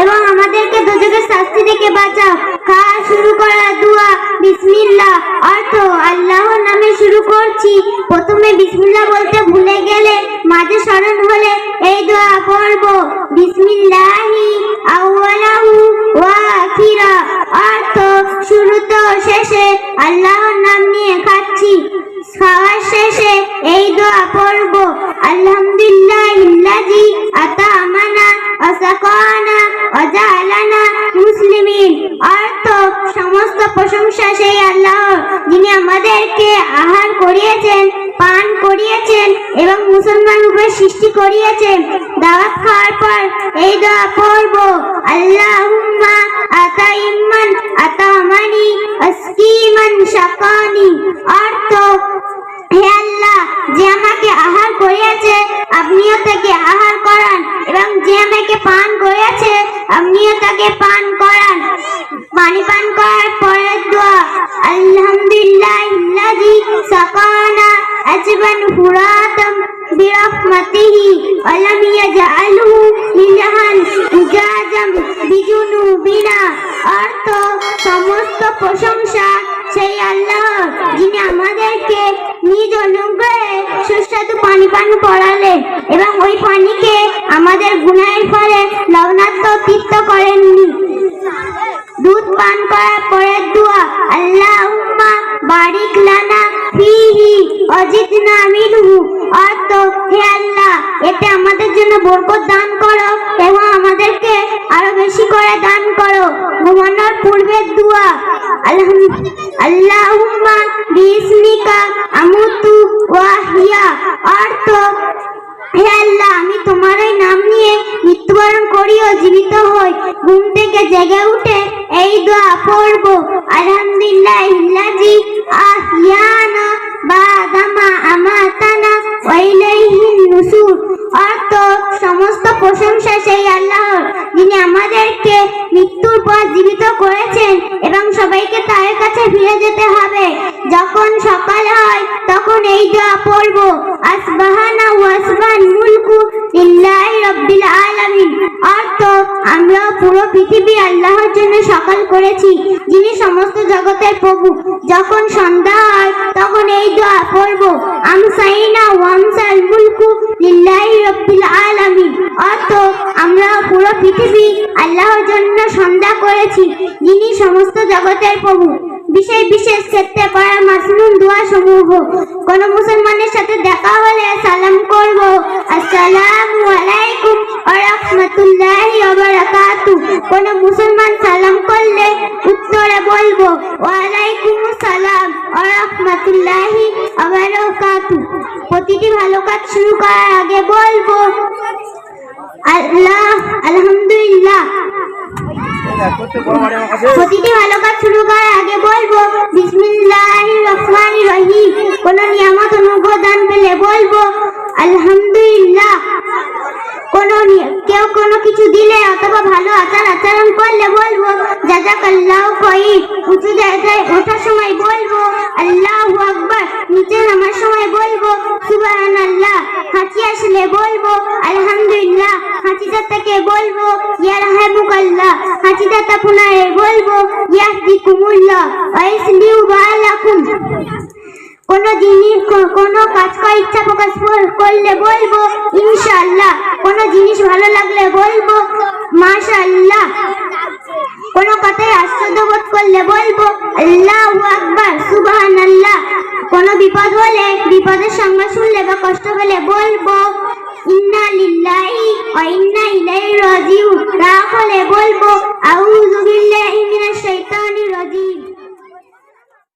এবং আমাদেরকে দোজখের শাস্তি থেকে বাঁচাও। খাওয়া শুরু করা দোয়া বিসমিল্লাহ, অর্থ আল্লাহর নামে শুরু করছি। প্রথমে বিসমিল্লাহ বলতে ভুলে গেলে মাঝে স্মরণ হলে এই দোয়া পড়ব। বিসমিল্লাহি আউয়ালাহু ওয়া আখিরা, অর্থ শুরুতে ও শেষে আল্লাহর নাম নিয়ে খাচ্ছি। খাওয়ার শেষে এই দোয়া পড়ব। আলহামদুলিল্লাহিল্লাযী আতা'মানা ওয়া সাকানা ওয়া জাআলানা মুসলিমিন, অর্থ সমস্ত প্রশংসা সেই আল্লাহর যিনি আমাদেরকে আহার করিয়েছেন, পান করিয়েছেন এবং মুসলমান রূপে সৃষ্টি করিয়েছেন। দাওয়াত খাওয়ার পর এই দোয়া পড়ব। আল্লাহুম্মা আতাইমান আতামানি আসকিমান শাকানি, অর্থ হে আল্লাহ, যে আমাকে আহার করিয়েছে আপনিও তাকে আহার করান, এবং যে আমাকে পান করিয়েছে আপনিও তাকে পান করান। পানি পান করার পরের দোয়া আলহামদুলিল্লাহিল্লাযী সাকানা আজবান ফুরাতাম বিরহমাতিহি ওয়া লাম ইয়াজআলহু মিলহান উজাজাম বিজুনুবিনা, অর্থ সমস্ত প্রশংসা সেই আল্লাহর যিনি আমাদেরকে নিজ অনুগ্রহে সুস্বাদু পানি পান করালেন এবং ওই পানিকে আমাদের গুনাহের ফলে লবণাক্ত তিক্ত করেননি। দুধ পান করার পরের দোয়া আল্লাহুম্মা বারিক লানা ফিহি ওয়াজিদনা মিনহু, অর্থ হে আল্লাহ, এতে আমাদের জন্য বরকত দান করো এবং আমাদেরকে আরো বেশি করে দান করো। ঘুমানোর পূর্বের দোয়া আল্লাহুম্মা বিসমিকা আমুতু ওয়া আহইয়া, অর্থ হে আল্লাহ, আমি তোমার এই নাম নিয়ে মৃত্যুবরণ করি ও জীবিত হই। ঘুম থেকে জেগে উঠে এই দোয়া পড়ব। আলহামদুলিল্লাহিল্লাযী আহইয়ানা বাদামা আমাতানা ওয়া ইলাইহিন নুশুর, অর্থ সমস্ত প্রশংসা সেই আল্লাহর যিনি আমাদেরকে মৃত্যুর পর জীবিত করেছেন এবং সবাইকে তার কাছে ফিরে যেতে হবে। যখন সকাল হয় তখন এই দোয়া পড়ব। আসবাহানা ওয়া আসবাহাল মুলকু লিল্লাহি রাব্বিল আলামিন, অর্থ আমরা পুরো পৃথিবী আল্লাহর জন্য সকাল করেছি যিনি সমস্ত জগতের প্রভু। যখন সন্ধ্যা হয় তখন এই দোয়া পড়ব। আমসাইনা ওয়া আমসাল মুলকু লিল্লাহি রাব্বিল আলামিন, অর্থ আমরা পুরো পৃথিবী আল্লাহর জন্য সন্ধ্যা করেছি যিনি সমস্ত জগতের প্রভু। বিশেষ বিশেষ ক্ষেত্রে পড়া মাসনুন দোয়া সমূহ। কোন মুসলমানের সাথে দেখা হলে সালাম করব, আসসালামু আলাইকুম ওয়া রাহমাতুল্লাহি ওয়া বারাকাতুহু। কোন মুসলমান সালাম করলে উত্তরে বলবো ওয়া আলাইকুমুস সালাম ওয়া রাহমাতুল্লাহি ওয়া বারাকাতুহু। প্রতিটি ভালো কাজ শুরু করার আগে বলবো আলহামদুলিল্লাহ। প্রতিটি ভালো কাজ শুরু করার আগে বলবো বিসমিল্লাহির রহমানির রহিম। কোন নিয়ামত অনুগ্রহ দান পেলে বলবো আলহামদুলিল্লাহ। কেউ কোনো কিছু দিলে অথবা ভালো আচরণ করলে বলবো জাযাকাল্লাহু খাইর। উঁচু জায়গায় ওঠার সময় বলবো আল্লাহু আকবার। নিচে নামার সময় বলবো সুবহানাল্লাহ। হাঁচি আসলে বলবো আলহামদুলিল্লাহ। হাঁচিদাতাকে বলবো ইয়ারহামুকাল্লাহ। হাঁচিদাতা পুনরায় বলবো ইয়াহদিকুমুল্লাহ ওয়া ইসলিহু বালাকুম। কোনো কাজ করার ইচ্ছা প্রকাশ করলে বলবো ইনশাআল্লাহ। কোনো জিনিস ভালো লাগলে বলবো মাশাআল্লাহ। কোনো কথায় আশ্চর্য বোধ করলে বলবো আল্লাহু আকবার সুবহানাল্লাহ। কোনো বিপদ হলে বিপদের সংবাদ শুনলে বা কষ্ট পেলে বলবো ইন্না লিল্লাহি ওয়া ইন্না ইলাইহি রাজিউন। রাগ হলে বলবো আউযু